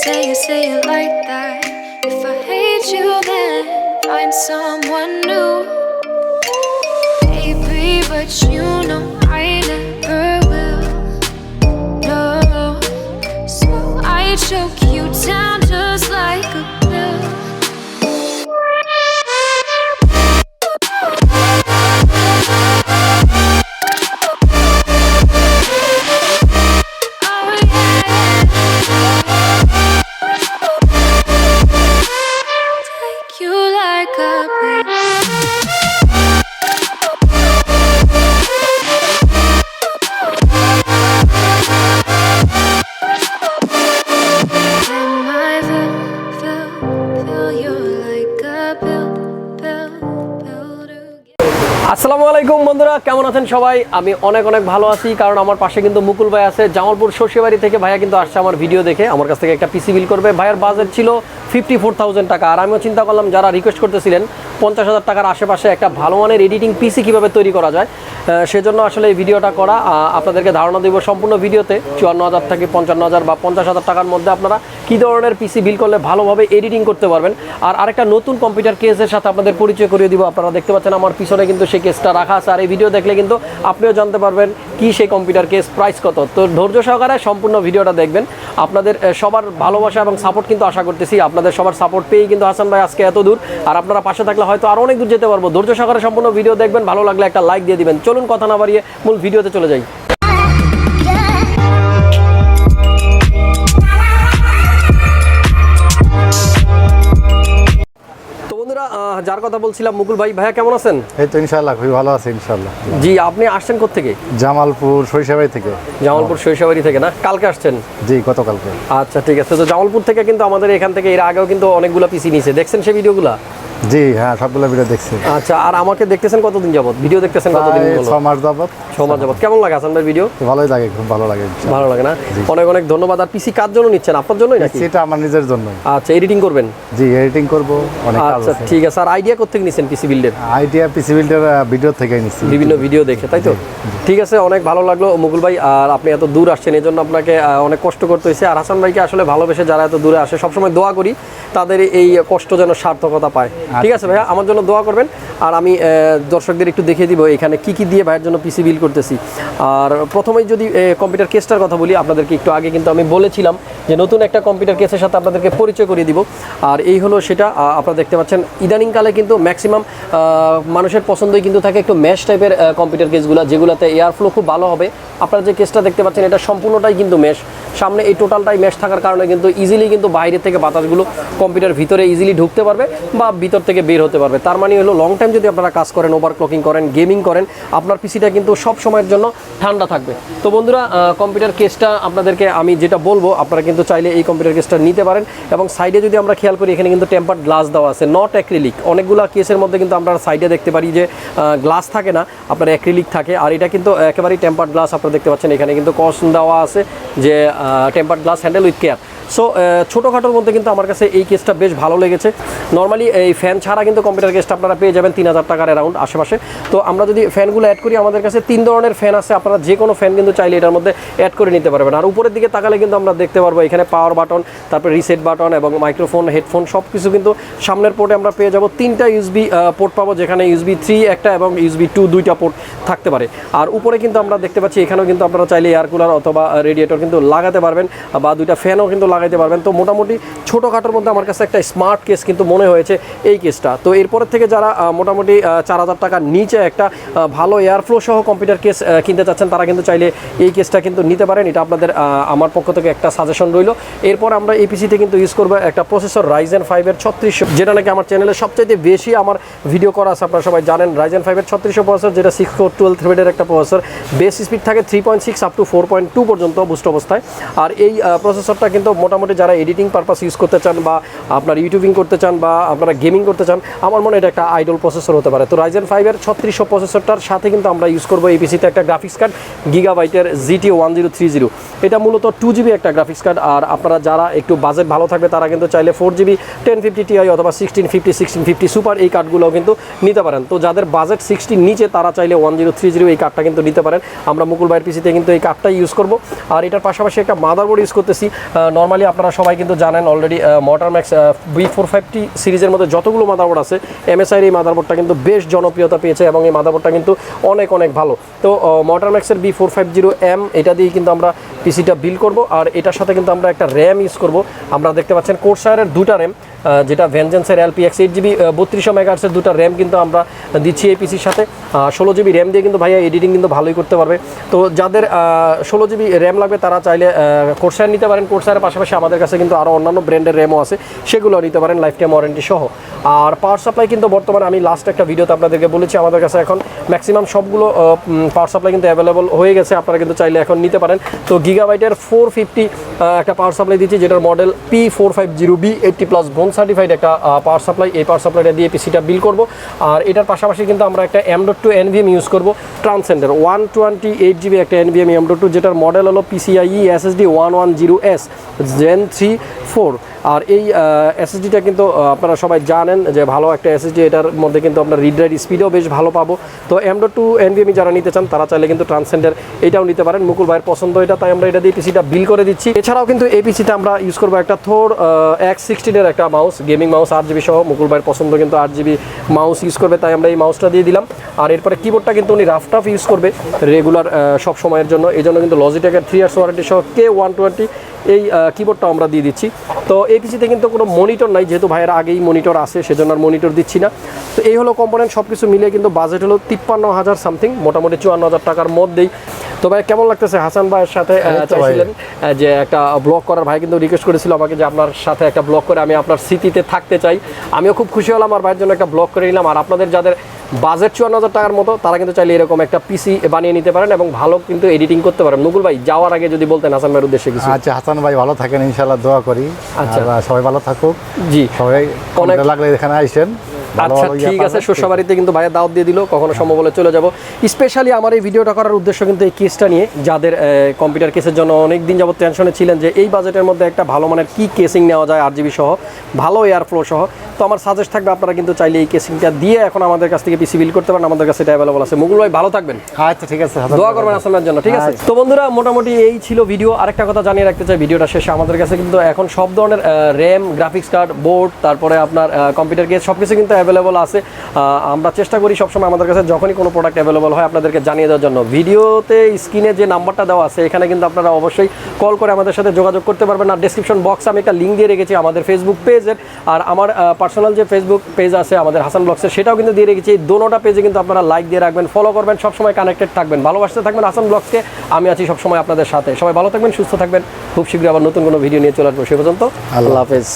say it like that. If I hate you, then find someone new. Baby, but you know I never will. No, so I choke you down just like a pill. আসসালামু আলাইকুম বন্ধুরা, কেমন আছেন সবাই? আমি অনেক ভালো আছি, কারণ আমার পাশে কিন্তু মুকুল ভাই আছে জামালপুর সর্ষেবাড়ি থেকে। ভাইয়া কিন্তু আসছে আমার ভিডিও দেখে আমার কাছ থেকে একটা পিসি বিল করবে। ভাইয়ের বাজেট ছিল 54,000 টাকা, আর আমিও চিন্তা করলাম যারা রিকোয়েস্ট করতেছিলেন 50,000 টাকার আশেপাশে একটা ভালো মানের এডিটিং পিসি কীভাবে তৈরি করা যায়, সেজন্য আসলে এই ভিডিওটা করা। আপনাদেরকে ধারণা দেব সম্পূর্ণ ভিডিওতে 54,000 থেকে 55,000 বা 50,000 টাকার মধ্যে আপনারা কী ধরনের পিসি বিল করলে ভালোভাবে এডিটিং করতে পারবেন। আর আরেকটা নতুন কম্পিউটার কেসের সাথে আপনাদের পরিচয় করিয়ে দিব। আপনারা দেখতে পাচ্ছেন আমার পিছনে কিন্তু সেই কেসটা রাখা আছে, আর এই ভিডিও দেখলে কিন্তু আপনিও জানতে পারবেন কি সেই কম্পিউটার কেস, প্রাইস কত। তো ধৈর্য সহকারে সম্পূর্ণ ভিডিওটা দেখবেন। আপনাদের সবার ভালোবাসা এবং সাপোর্ট কিন্তু আশা করতেছি। আপনাদের সবার সাপোর্ট পেয়েই কিন্তু হাসান ভাই আজকে এত দূর, আর আপনারা পাশে থাকলে হয়তো আরও অনেক দূর যেতে পারবো। ধৈর্য সহকারে সম্পূর্ণ ভিডিও দেখবেন, ভালো লাগলে একটা লাইক দিয়ে দিবেন। চলুন কথা না বাড়িয়ে মূল ভিডিওতে চলে যাই। যার কথা বলছিলাম মুকুল ভাই, ভাইয়া কেমন আছেন? এই তো ইনশাআল্লাহ খুবই ভালো আছে ইনশাআল্লাহ। জি, আপনি আসছেন কোত্থেকে? জামালপুর সরিষাবাড়ি থেকে। জামালপুর সরিষাবাড়ি থেকে না? কালকে আসছেন? জি, গতকালকে। আচ্ছা ঠিক আছে। তো জামালপুর থেকে কিন্তু আমাদের এখান থেকে এর আগেও কিন্তু অনেকগুলো পিসি নিয়েছে, দেখছেন সেই ভিডিওগুলো? জি হ্যাঁ, সবগুলো ভিডিও দেখছি। আচ্ছা, আর আমাকে দেখতেছেন কতদিন যাবত? ভিডিও দেখতেছেন কতদিন? 6 মাস যাবত। 6 মাস যাবত। কেমন লাগে হাসান ভাই ভিডিও? ভালোই লাগে, খুব ভালো লাগে। ভালো লাগে না? অনেক ধন্যবাদ। আর পিসি কার জন্য নিচ্ছেন? আপনার জন্যই নাকি? এটা আমার নিজের জন্য। আচ্ছা, এডিটিং করবেন? জি, এডিটিং করব, অনেক কাজ আছে। আচ্ছা ঠিক আছে। আর আইডিয়া কোত্থেকে নিছেন পিসি বিল্ডের? আইডিয়া পিসি বিল্ডের ভিডিও থেকে নিছি, বিভিন্ন ভিডিও দেখে, তাই তো? ঠিক আছে, অনেক ভালো লাগলো মুকুল ভাই। আর আপনি এত দূর আসছেন, এই জন্য আপনাকে অনেক কষ্ট করতে হয়েছে। আর হাসান ভাইকে আসলে ভালোবেসে যারা এত দূরে আসে সবসময় দোয়া করি তাদের এই কষ্ট যেন সার্থকতা পায়। ঠিক আছে ভাইয়া, আমার জন্য দোয়া করবেন। আর আমি দর্শকদের একটু দেখিয়ে দিব এখানে কি দিয়ে ভাইয়ের জন্য পিসি বিল করতেছি। আর প্রথমেই যদি কম্পিউটার কেসটার কথা বলি, আপনাদেরকে একটু আগে কিন্তু আমি বলেছিলাম যে নতুন একটা কম্পিউটার কেসের সাথে আপনাদেরকে পরিচয় করিয়ে দিব। আর এই হলো সেটা। আপনারা দেখতে পাচ্ছেন ইদানিংকালে কিন্তু ম্যাক্সিমাম মানুষের পছন্দই কিন্তু থাকে একটু ম্যাশ টাইপের কম্পিউটার কেসগুলো, যেগুলোতে এয়ার ফ্লো খুব ভালো হবে। আপনারা যে কেসটা দেখতে পাচ্ছেন এটা সম্পূর্ণটাই কিন্তু ম্যাশ, সামনে এই টোটালটাই ম্যাশ থাকার কারণে কিন্তু ইজিলি কিন্তু বাইরে থেকে বাতাসগুলো কম্পিউটার ভিতরে ইজিলি ঢুকতে পারবে বা ভিতর থেকে বের হতে পারবে। তার মানে হলো লং টাইম যদি আপনারা কাজ করেন, ওভারক্লকিং করেন, গেমিং করেন, আপনার পিসিটা কিন্তু সব সময়ের জন্য ঠান্ডা থাকবে। তো বন্ধুরা, কম্পিউটার কেসটা আপনাদেরকে আমি যেটা বলবো, আপনারা কিন্তু চাইলে এই কম্পিউটার কেসটা নিতে পারেন। এবং সাইডে যদি আমরা খেয়াল করি, এখানে কিন্তু টেম্পার্ড গ্লাস দেওয়া আছে, নট অ্যাক্রিলিক। অনেকগুলো কেসের মধ্যে কিন্তু আমরা সাইডে দেখতে পারি যে গ্লাস থাকে না, আপনার অ্যাক্রিলিক থাকে। আর এটা কিন্তু একেবারেই টেম্পার্ড গ্লাস। আপনারা দেখতে পাচ্ছেন এখানে কিন্তু কস্ট দেওয়া আছে যে tempered glass handle with care. So ছোটোখাটোর মধ্যে কিন্তু আমার কাছে এই কেসটা বেশ ভালো লেগেছে। নর্মালি এই ফ্যান ছাড়া কিন্তু কম্পিউটার কেসটা আপনারা পেয়ে যাবেন 3,000 টাকার অ্যারাউন্ড আশেপাশে। তো আমরা যদি ফ্যানগুলো অ্যাড করি, আমাদের কাছে 3 ধরনের ফ্যান আছে। আপনারা যে কোনো ফ্যান কিন্তু চাইলে এটার মধ্যে অ্যাড করে নিতে পারবেন। আর উপরের দিকে তাকালে কিন্তু আমরা দেখতে পারবো এখানে পাওয়ার বাটন, তারপরে রিসেট বাটন এবং মাইক্রোফোন, হেডফোন সব কিছু কিন্তু সামনের পোর্টে আমরা পেয়ে যাবো। 3টা ইউএসবি পোর্ট পাবো, যেখানে ইউএসবি 3 একটা এবং ইউএসবি 2 2টা পোর্ট থাকতে পারে। আর উপরে কিন্তু আমরা দেখতে পাচ্ছি এখানেও কিন্তু আপনারা চাইলে এয়ার কুলার অথবা রেডিয়েটর কিন্তু লাগাতে পারবেন, বা 2টা ফ্যানও কিন্তু লাগাইতে পারবেন। তো মোটামুটি ছোটোখাটোর মধ্যে আমার কাছে একটা স্মার্ট কেস কিন্তু মনে হয়েছে এই কেসটা। তো এরপরের থেকে যারা মোটামুটি 4,000 টাকার নিচে একটা ভালো এয়ারফ্লো সহ কম্পিউটার কেস কিনতে চাচ্ছেন, তারা কিন্তু চাইলে এই কেসটা কিন্তু নিতে পারেন। এটা আপনাদের আমার পক্ষ থেকে একটা সাজেশন রইল। এরপর আমরা এই পিসিতে কিন্তু ইউজ করবো একটা প্রসেসর Ryzen5 এর 3600, যেটা নাকি আমার চ্যানেলে সবচাইতে বেশি আমার ভিডিও করা আছে। আপনারা সবাই জানেন Ryzen5 এর 3600 প্রসেসর, যেটা 6 কোর 12 থ্রেডের একটা প্রসেসর। বেস স্পিড থাকে 3.6 আপ টু 4.2 পর্যন্ত বুস্ট অবস্থায়। আর এই প্রসেসরটা কিন্তু মোটামুটি যারা এডিটিং পারপাস ইউজ করতে চান, বা আপনার ইউটিউবিং করতে চান, বা আপনারা গেমিং করতে চান, আমার মনে হয় এটা একটা আইডল প্রসেসর হতে পারে। তো Ryzen5 এর 3600 প্রসেসরটার সাথে কিন্তু আমরা ইউজ করবো এই পিসিতে একটা গ্রাফিক্স কার্ড গিগাবাইটের GT1030। এটা মূলত 2GB একটা গ্রাফিক্স কার্ড। আর আপনারা যারা একটু বাজেট ভালো থাকবে তারা কিন্তু চাইলে 4GB 1050 Ti অথবা 1650 1650 সুপার এই কার্ডগুলোও কিন্তু নিতে পারেন। তো যাদের বাজেট 60 নিচে তারা চাইলে 1030 এই কার্ডটা কিন্তু নিতে পারেন। আমরা মুকুল ভাইয়ের পিসিতে কিন্তু এই কার্ডটাই ইউজ করব। আর এটার পাশাপাশি একটা মাদারবোর্ড ইউজ করতেছি। নর্মালি নর্মালি আপনারা সবাই কিন্তু জানেন অলরেডি মোটরম্যাক্স B450 সিরিজের মধ্যে যতগুলো মাদারবোর্ড আছে MSI এই মাদারবোর্ডটা কিন্তু বেশ জনপ্রিয়তা পেয়েছে এবং এই মাদারবোর্ডটা কিন্তু অনেক অনেক ভালো। তো মোটরম্যাক্সের B450M এটা দিয়ে কিন্তু আমরা পিসিটা বিল্ড করব আর এটার সাথে কিন্তু আমরা একটা র্যাম ইউজ করব। আমরা দেখতে পাচ্ছেন কোর্সায়ারের দুটা র্যাম, যেটা ভেনজেন্সের LPX 8GB 3200 মেগাহার্টসের দুটো র্যাম কিন্তু আমরা দিচ্ছি এই পিসির সাথে। 16GB র্যাম দিয়ে কিন্তু ভাইয়া এডিটিং কিন্তু ভালোই করতে পারবে। তো যাদের 16GB র্যাম লাগবে তারা চাইলে কোর্সায়ার নিতে পারেন। কোর্সায়ারের পাশাপাশি আমাদের কাছে কিন্তু আরও অন্যান্য ব্র্যান্ডের র্যামও আছে, সেগুলো নিতে পারেন লাইফ টাইম ওয়ারেন্টি সহ। আর পাওয়ার সাপ্লাই কিন্তু বর্তমানে আমি লাস্ট একটা ভিডিওতে আপনাদেরকে বলেছি আমাদের কাছে এখন ম্যাক্সিমাম সবগুলো পাওয়ার সাপ্লাই কিন্তু অ্যাভেলেবল হয়ে গেছে, আপনারা কিন্তু চাইলে এখন নিতে পারেন। তো গিগাবাইটের 450 একটা পাওয়ার সাপ্লাই দিচ্ছি, যেটার মডেল P450B 80+ বোন সার্টিফাইড একটা পাওয়ার সাপ্লাই। এই পাওয়ার সাপ্লাইটা দিয়ে পিসিটা বিল্ড করব। আর এটার পাশাপাশি কিন্তু আমরা একটা M.2 NVMe ইউজ করব, ট্রান্সেন্ডার 128GB একটা NVMe M.2, যেটার মডেল হলো PCIe SSD 110S Gen 3 4। আর এই এসএসডিটা কিন্তু আপনারা সবাই জানেন যে ভালো একটা এসএসডি, এটার মধ্যে কিন্তু আপনার রিড রাইট স্পিডও বেশ ভালো পাবো। তো M.2 NVMe যারা নিতে চান তারা চাইলে কিন্তু ট্রান্সেন্ডার এটাও নিতে পারেন। মুকুল ভাইয়ের পছন্দ এটা, তাই আমরা এটা দিয়ে পিসিটা বিল করে দিচ্ছি। এছাড়াও কিন্তু এই পিসিতে আমরা ইউজ করবো একটা থোর X16 এর একটা মাউস, গেমিং মাউস 8GB সহ। মুকুল ভাইয়ের পছন্দ কিন্তু 8GB মাউস ইউজ করবে, তাই আমরা এই মাউসটা দিয়ে দিলাম। আর এরপরে কিবোর্ডটা কিন্তু উনি রাফ টাফ ইউজ করবে রেগুলার সব সময়ের জন্য, এই জন্য কিন্তু লজিটেকের 3 ইয়ার্স ওয়ারেন্টি সহ K120 এই কিবোর্ডটা আমরা দিয়ে দিচ্ছি। তো এই পিসিতে কিন্তু কোনো মনিটর নাই, যেহেতু ভাইয়ের আগেই মনিটর আছে সেজন্য আর মনিটর দিচ্ছি না। তো এই হলো কম্পোনেন্ট, সব কিছু মিলিয়ে কিন্তু বাজেট হলো 53,000 সামথিং, মোটামুটি 54,000 টাকার মধ্যেই। তো ভাই কেমন লাগতেছে? হাসান ভাইয়ের সাথে চাইছিলেন যে একটা ব্লগ করার, ভাই কিন্তু রিকোয়েস্ট করেছিল আমাকে যে আপনার সাথে একটা ব্লগ করে আমি আপনার স্মৃতিতে থাকতে চাই। আমিও খুব খুশি হলাম আর ভাইয়ের জন্য একটা ব্লগ করে নিলাম। আর আপনাদের যাদের বাজেট 54,000 টাকার মতো তারা কিন্তু চাইলে এরকম একটা পিসি বানিয়ে নিতে পারেন এবং ভালো কিন্তু এডিটিং করতে পারেন। মুকুল ভাই যাওয়ার আগে যদি বলতেন হাসান ভাইয়ের উদ্দেশ্যে কিছু। আচ্ছা, হাসান ভাই ভালো থাকেন, ইনশাআল্লাহ দোয়া করি। আচ্ছা, সবাই ভালো থাকুক। জি, সবাই অনেক লাগলে এখানে আইসেন। আচ্ছা ঠিক আছে, শ্বশুরবাড়িতে কিন্তু ভাইয়া দাওয়াত দিয়ে দিল, কখনো সম্ভব হলে চলে যাব। স্পেশালি আমার এই ভিডিওটা করার উদ্দেশ্য কিন্তু এই কেসটা নিয়ে, যাদের কম্পিউটার কেসের জন্য অনেক দিন যাবত টেনশনে ছিলেন যে এই বাজেটের মধ্যে একটা ভালো মানের কি কেসিং নেওয়া যায় 8GB সহ, ভালো এয়ার ফ্লো সহ। তো আমার সাজেস্ট থাকবে আপনারা কিন্তু চাইলে এই কেসিংটা দিয়ে এখন আমাদের কাছ থেকে পিসি বিল্ড করতে পারেন, আমাদের কাছে এটা অ্যাভেলেবল আছে। মুকুল ভাই ভালো থাকবেন। আচ্ছা ঠিক আছে, দোয়া করবেন আসলামের জন্য, ঠিক আছে? তো বন্ধুরা মোটামুটি এই ছিল ভিডিও। আরেকটা কথা জানিয়ে রাখতে চাই, ভিডিওটা শেষে আমাদের কাছে কিন্তু এখন সব ধরনের র্যাম, গ্রাফিক্স কার্ড, বোর্ড, তারপরে আপনার কম্পিউটার কেস সব কিছু কিন্তু অ্যাভেলেবল আছে। আমরা চেষ্টা করি সবসময় আমাদের কাছে যখনই কোনো প্রোডাক্ট অ্যাভেলেবল হয় আপনাদেরকে জানিয়ে দেওয়ার জন্য। ভিডিওতে স্ক্রিনে যে নাম্বারটা দেওয়া আছে এখানে কিন্তু আপনারা অবশ্যই কল করে আমাদের সাথে যোগাযোগ করতে পারবেন। আর ডেসক্রিপশন বক্সে আমি একটা লিঙ্ক দিয়ে রেখেছি আমাদের ফেসবুক পেজের, আর আমার পার্সোনাল যে ফেসবুক পেজ আছে আমাদের হাসান ব্লগসের, সেটাও কিন্তু দিয়ে রেখেছি। এই দোনোটা পেজে কিন্তু আপনারা লাইক দিয়ে রাখবেন, ফলো করবেন, সবসময় কানেক্টেড থাকবেন, ভালোবাসতে থাকবেন হাসান ব্লগসকে। আমি আছি সবসময় আপনাদের সাথে। সবাই ভালো থাকবেন, সুস্থ থাকবেন। খুব শীঘ্রই আবার নতুন কোনো ভিডিও নিয়ে চলে আসবো। সে পর্যন্ত আল্লাহ হাফেজ।